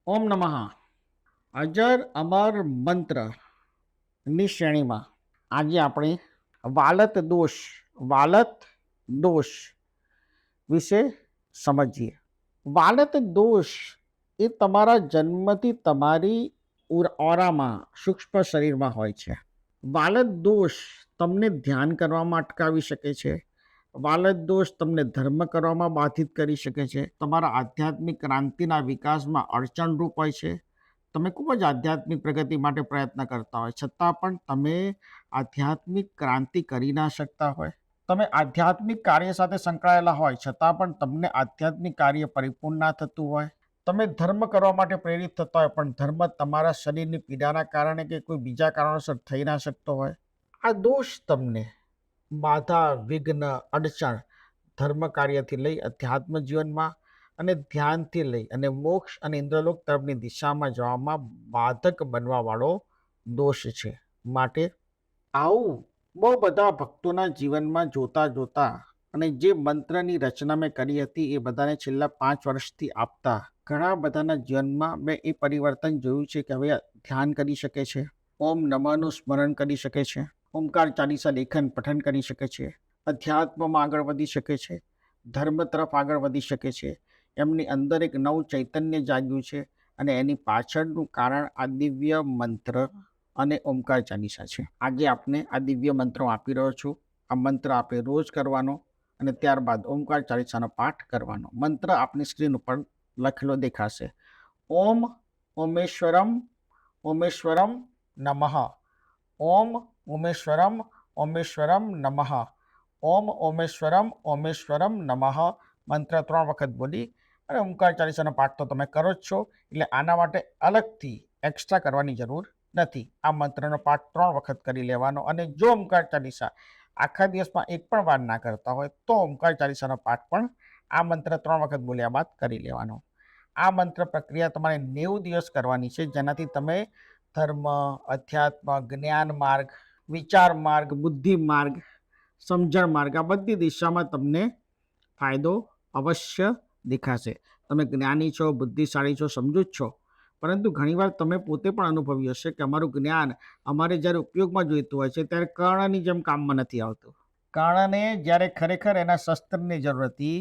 ઓમ નમઃ. અજર અમર મંત્રની શ્રેણીમાં આજે આપણે વાલત દોષ વાલત દોષ વિશે સમજીએ. વાલત દોષ એ તમારા જન્મથી તમારી ઓરામાં સૂક્ષ્મ શરીરમાં હોય છે. વાલત દોષ તમને ધ્યાન કરવામાં અટકાવી શકે છે. વાલત દોષ તમને ધર્મ કરવામાં બાધિત કરી શકે છે. તમારા આધ્યાત્મિક ક્રાંતિના વિકાસમાં અડચણરૂપ હોય છે. તમે ખૂબ જ આધ્યાત્મિક પ્રગતિ માટે પ્રયત્ન કરતા હોય છતાં પણ તમે આધ્યાત્મિક ક્રાંતિ કરી ના શકતા હોય. તમે આધ્યાત્મિક કાર્ય સાથે સંકળાયેલા હોય છતાં પણ તમને આધ્યાત્મિક કાર્ય પરિપૂર્ણ ના થતું હોય. તમે ધર્મ કરવા માટે પ્રેરિત થતા હોય પણ ધર્મ તમારા શરીરની પીડાના કારણે કે કોઈ બીજા કારણોસર થઈ ના શકતો હોય. આ દોષ તમને બાધા, વિઘ્ન, અડચણ ધર્મ કાર્યથી લઈ અધ્યાત્મ જીવનમાં અને ધ્યાનથી લઈ અને મોક્ષ અને ઇન્દ્રલોક તરફની દિશામાં જવામાં બાધક બનવા વાળો દોષ છે. માટે આવું બહુ બધા ભક્તોના જીવનમાં જોતા અને જે મંત્રની રચના મેં કરી હતી એ બધાને છેલ્લા 5 વર્ષથી આપતા ઘણા બધાના જીવનમાં મેં એ પરિવર્તન જોયું છે કે હવે ધ્યાન કરી શકે છે, ઓમ નમઃનું સ્મરણ કરી શકે છે, ઓમકાર ચાલીસા લેખન પઠન કરી શકે છે, અધ્યાત્મમાં આગળ વધી શકે છે, ધર્મ તરફ આગળ વધી શકે છે. એમની અંદર એક નવું ચૈતન્ય જાગ્યું છે અને એની પાછળનું કારણ આ દિવ્ય મંત્ર અને ઓમકાર ચાલીસા છે. આજે આપને આ દિવ્ય મંત્રો આપી રહ્યો છું. આ મંત્ર આપણે રોજ કરવાનો અને ત્યારબાદ ઓમકાર ચાલીસાનો પાઠ કરવાનો. મંત્ર આપની સ્ક્રીન ઉપર લખેલો દેખાશે. ઓમ ઓમેશ્વરમ ઓમેશ્વરમ નમઃ. ઓમ ઓમેશ્વરમ ઓમેશ્વરમ નમઃ. ઓમ ઓમેશ્વરમ ઓમેશ્વરમ નમઃ. મંત્ર 3 વખત બોલી અને ઓમકાર ચાલીસાનો પાઠ તો તમે કરો જ છો, એટલે આના માટે અલગથી એક્સ્ટ્રા કરવાની જરૂર નથી. આ મંત્રનો પાઠ 3 વખત કરી લેવાનો અને જો ઓમકાર ચાલીસા આખા દિવસમાં એક પણ વાર ના કરતા હોય તો ઓમકાર ચાલીસાનો પાઠ પણ આ મંત્ર 3 વખત બોલ્યા બાદ કરી લેવાનો. આ મંત્ર પ્રક્રિયા તમારે 90 દિવસ કરવાની છે, જેનાથી તમે ધર્મ, અધ્યાત્મ, જ્ઞાન માર્ગ, વિચાર માર્ગ, બુદ્ધિ માર્ગ, સમજણ માર્ગ આ બધી દિશામાં તમને ફાયદો અવશ્ય દેખાશે. તમે જ્ઞાની છો, બુદ્ધિશાળી છો, સમજુ જ છો, પરંતુ ઘણીવાર તમે પોતે પણ અનુભવ્યું હશે કે અમારું જ્ઞાન અમારે જ્યારે ઉપયોગમાં જોઈતું હોય છે ત્યારે કર્ણની જેમ કામમાં નથી આવતું. કર્ણને જ્યારે ખરેખર એના શસ્ત્રની જરૂર હતી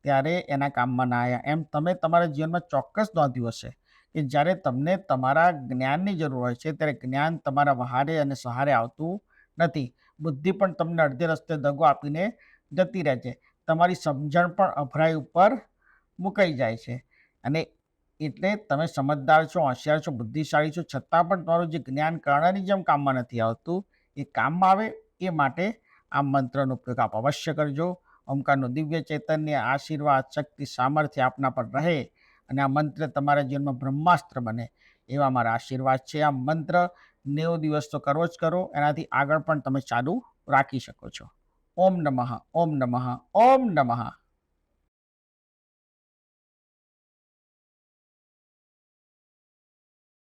ત્યારે એના કામમાં ના આવ્યા. એમ તમે તમારા જીવનમાં ચોક્કસ નોંધ્યું હશે કે જ્યારે તમને તમારા જ્ઞાનની જરૂર હોય છે ત્યારે જ્ઞાન તમારા વહારે અને સહારે આવતું નથી. બુદ્ધિ પણ તમને અડધે રસ્તે દગો આપીને જતી રહે છે. તમારી સમજણ પણ અભરાઈ ઉપર મુકાઈ જાય છે અને એટલે તમે સમજદાર છો, હોશિયાર છો, બુદ્ધિશાળી છો, છતાં પણ તમારું જે જ્ઞાન કર્ણની જેમ કામમાં નથી આવતું. એ કામમાં આવે એ માટે આ મંત્રનો ઉપયોગ આપ અવશ્ય કરજો. ઓમકારનું દિવ્ય ચૈતન્ય, આશીર્વાદ, શક્તિ, સામર્થ્ય આપના પર રહે અને આ મંત્ર તમારા જીવનમાં બ્રહ્માસ્ત્ર બને એવા મારા આશીર્વાદ છે. આ મંત્ર 90 દિવસ તો કરવો જ કરો, એનાથી આગળ પણ તમે ચાલુ રાખી શકો છો. ઓમ નમઃ, ઓમ નમઃ, ઓમ નમઃ.